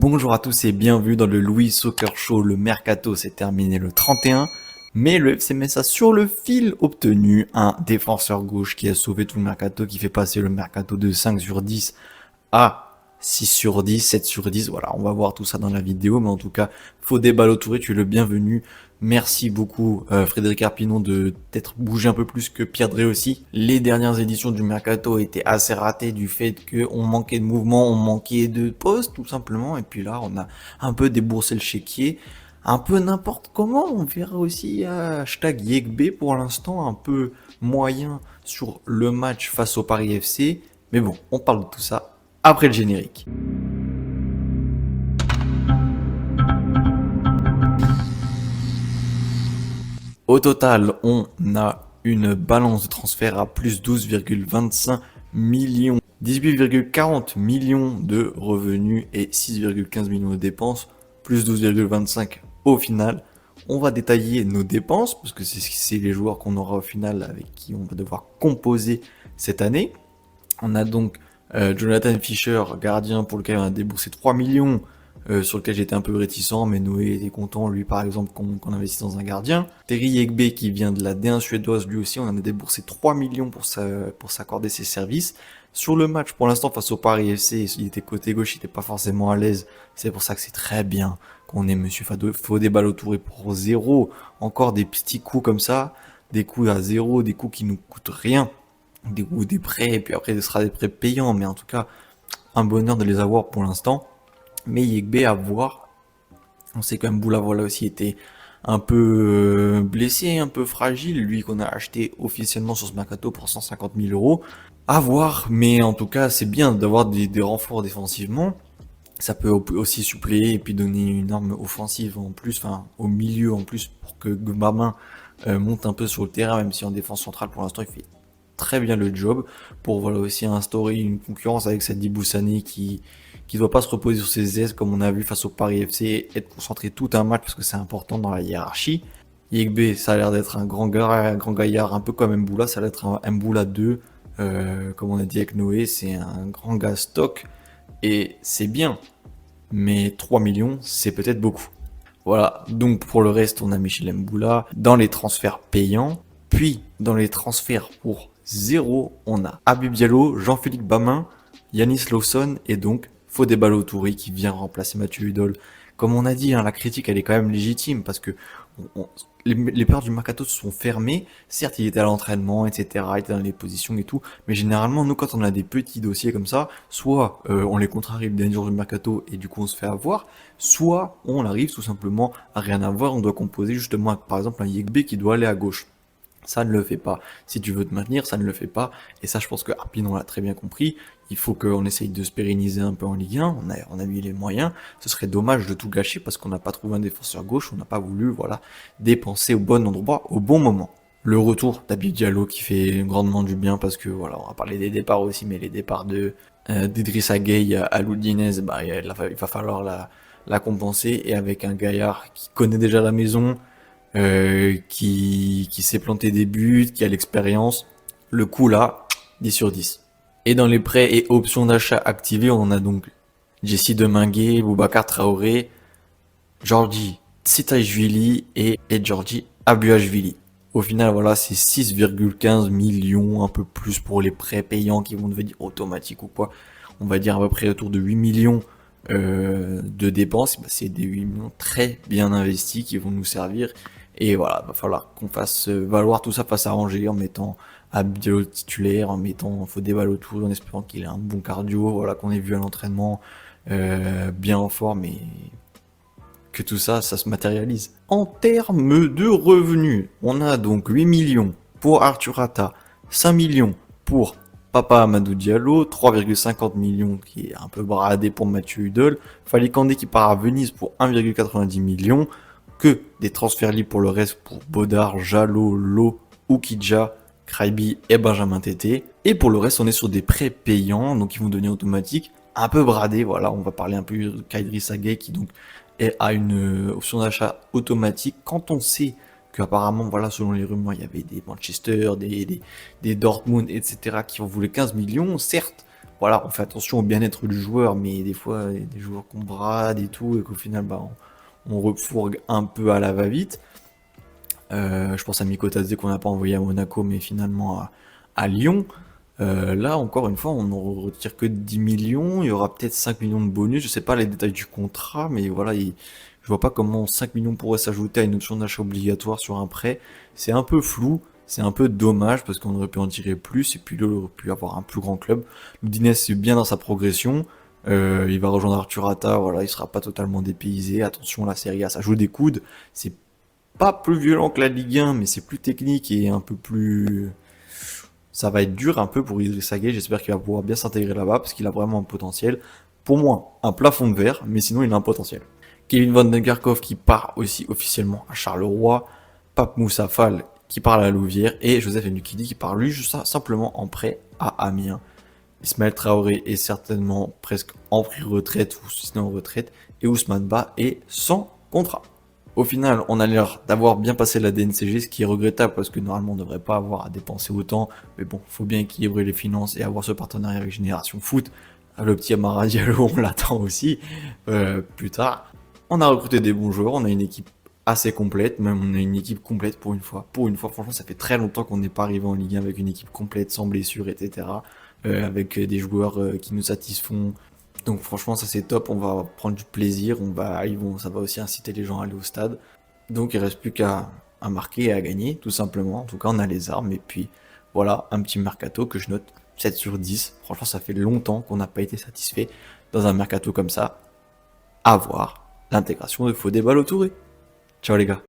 Bonjour à tous et bienvenue dans le Louis Soccer Show. Le mercato s'est terminé le 31, mais le FC Metz a sur le fil obtenu un défenseur gauche qui a sauvé tout le mercato, qui fait passer le mercato de 5 sur 10 à 6 sur 10, 7 sur 10. Voilà, on va voir tout ça dans la vidéo, mais en tout cas, Fodé Ballo-Touré, tu es le bienvenu. Merci beaucoup Frédéric Arpinon de t'être bougé un peu plus que Pierre Drey aussi. Les dernières éditions du Mercato étaient assez ratées du fait qu'on manquait de mouvement, on manquait de postes tout simplement. Et puis là, on a un peu déboursé le chéquier, un peu n'importe comment. On verra aussi hashtag Yekbe pour l'instant, un peu moyen sur le match face au Paris FC. Mais bon, on parle de tout ça après le générique. Au total, on a une balance de transfert à plus 12,25 millions, 18,40 millions de revenus et 6,15 millions de dépenses, plus 12,25 au final. On va détailler nos dépenses, parce que c'est les joueurs qu'on aura au final avec qui on va devoir composer cette année. On a donc Jonathan Fischer, gardien pour lequel on a déboursé 3 millions, sur lequel j'étais un peu réticent, mais Noé était content, lui par exemple, qu'on investisse dans un gardien. Terry Yekbe qui vient de la D1 suédoise, lui aussi on en a déboursé 3 millions pour s'accorder ses services. Sur le match pour l'instant face au Paris FC, il était côté gauche, il n'était pas forcément à l'aise, c'est pour ça que c'est très bien qu'on ait Monsieur Fodé Ballo-Touré pour 0. Encore des petits coups comme ça, des coups à 0, des coups qui nous coûtent rien, des prêts, et puis après ce sera des prêts payants, mais en tout cas un bonheur de les avoir pour l'instant. Mais Yekbe à voir, on sait quand même Boula voilà aussi était un peu blessé, un peu fragile, lui qu'on a acheté officiellement sur ce mercato pour 150 000 euros. À voir, mais en tout cas c'est bien d'avoir des renforts défensivement. Ça peut aussi suppléer et puis donner une arme offensive en plus, enfin au milieu en plus pour que Gbamin monte un peu sur le terrain, même si en défense centrale pour l'instant il fait très bien le job, pour voilà aussi instaurer une concurrence avec cette Diboussani qui doit pas se reposer sur ses aises comme on a vu face au Paris FC, être concentré tout un match parce que c'est important dans la hiérarchie. Yekbe, ça a l'air d'être un grand gaillard, un peu comme Mboula, ça a l'air d'être un Mboula 2, comme on a dit avec Noé, c'est un grand gars stock, et c'est bien, mais 3 millions, c'est peut-être beaucoup. Voilà, donc pour le reste, on a Michel Mboula dans les transferts payants, puis dans les transferts pour 0, on a Habib Diallo, Jean-Philippe Bamin, Yanis Lawson et donc Fodé Ballo-Touré qui vient remplacer Mathieu Hudol. Comme on a dit, la critique elle est quand même légitime parce que les peurs du mercato se sont fermées. Certes, il était à l'entraînement, etc., il était dans les positions et tout, mais généralement, nous, quand on a des petits dossiers comme ça, soit on les contrarie le dernier jour du mercato et du coup on se fait avoir, soit on arrive tout simplement à rien avoir, on doit composer justement avec, par exemple, un Yekbe qui doit aller à gauche. Ça ne le fait pas. Si tu veux te maintenir, ça ne le fait pas. Et ça, je pense que Arpinon l'a très bien compris. Il faut qu'on essaye de se pérenniser un peu en Ligue 1. On a mis les moyens. Ce serait dommage de tout gâcher parce qu'on n'a pas trouvé un défenseur gauche. On n'a pas voulu, voilà, dépenser au bon endroit, au bon moment. Le retour d'Habib Diallo qui fait grandement du bien parce que, voilà, on va parler des départs aussi, mais les départs d'Idrissa Gueye à Loudinez, bah, il va falloir la compenser. Et avec un gaillard qui connaît déjà la maison, qui s'est planté des buts, qui a l'expérience. Le coup là, 10 sur 10. Et dans les prêts et options d'achat activées, on a donc Jessie Deminguet, Boubacar Traoré, Georgi Tsitaishvili et Georgi Abuashvili. Au final, voilà, c'est 6,15 millions, un peu plus pour les prêts payants qui vont devenir automatiques ou quoi. On va dire à peu près autour de 8 millions de dépenses. Bah, c'est des 8 millions très bien investis qui vont nous servir. Et voilà, va falloir qu'on fasse valoir tout ça face à Angers en mettant Abdiallo titulaire, en mettant Fodé Ballo-Touré, en espérant qu'il ait un bon cardio, voilà, qu'on ait vu à l'entraînement bien en forme et que tout ça, ça se matérialise. En termes de revenus, on a donc 8 millions pour Arthur Atta, 5 millions pour Papa Amadou Diallo, 3,50 millions qui est un peu bradé pour Mathieu Hudol, Fali Kandé qui part à Venise pour 1,90 millions, que des transferts libres pour le reste pour Bodar, Jallo, Lo, Oukidja, Kraibi et Benjamin Tété. Et pour le reste, on est sur des prêts payants, donc ils vont devenir automatiques, un peu bradés, voilà, on va parler un peu de Idrissa Gueye qui donc a une option d'achat automatique quand on sait qu'apparemment, voilà, selon les rumeurs, il y avait des Manchester, des Dortmund, etc. qui en voulaient 15 millions. Certes, voilà, on fait attention au bien-être du joueur, mais des fois, il y a des joueurs qu'on brade et tout, et qu'au final, bah, on refourgue un peu à la va-vite. Je pense à Mikotadze qu'on n'a pas envoyé à Monaco, mais finalement à Lyon. Là, encore une fois, on ne retire que 10 millions. Il y aura peut-être 5 millions de bonus. Je sais pas les détails du contrat, mais voilà, je vois pas comment 5 millions pourraient s'ajouter à une option d'achat obligatoire sur un prêt. C'est un peu flou. C'est un peu dommage parce qu'on aurait pu en tirer plus et puis là, on aurait pu avoir un plus grand club. Loudinez c'est bien dans sa progression. Il va rejoindre Arthur Atta, voilà, il sera pas totalement dépaysé. Attention, la Serie A, ça joue des coudes. C'est pas plus violent que la Ligue 1, mais c'est plus technique et un peu plus. Ça va être dur un peu pour Idriss Gueye. J'espère qu'il va pouvoir bien s'intégrer là-bas parce qu'il a vraiment un potentiel. Pour moi, un plafond de verre, mais sinon il a un potentiel. Kevin Van Den Kerkhoff qui part aussi officiellement à Charleroi. Pape Moussa Fall qui part à la Louvière. Et Joseph Ndukidi qui part lui juste simplement en prêt à Amiens. Ismaël Traoré est certainement presque en pré-retraite ou sinon en retraite. Et Ousmane Ba est sans contrat. Au final, on a l'air d'avoir bien passé la DNCG, ce qui est regrettable parce que normalement on ne devrait pas avoir à dépenser autant. Mais bon, faut bien équilibrer les finances et avoir ce partenariat avec Génération Foot. Le petit Amara Diallo, on l'attend aussi plus tard. On a recruté des bons joueurs, on a une équipe assez complète, même on a une équipe complète pour une fois. Pour une fois, franchement, ça fait très longtemps qu'on n'est pas arrivé en Ligue 1 avec une équipe complète, sans blessure, etc. Avec des joueurs qui nous satisfont. Donc franchement ça c'est top, on va prendre du plaisir, ça va aussi inciter les gens à aller au stade. Donc il reste plus qu'à marquer et à gagner, tout simplement. En tout cas on a les armes et puis voilà, un petit mercato que je note 7 sur 10. Franchement ça fait longtemps qu'on n'a pas été satisfait dans un mercato comme ça. À voir l'intégration de Fodé Ballo-Touré. Ciao les gars.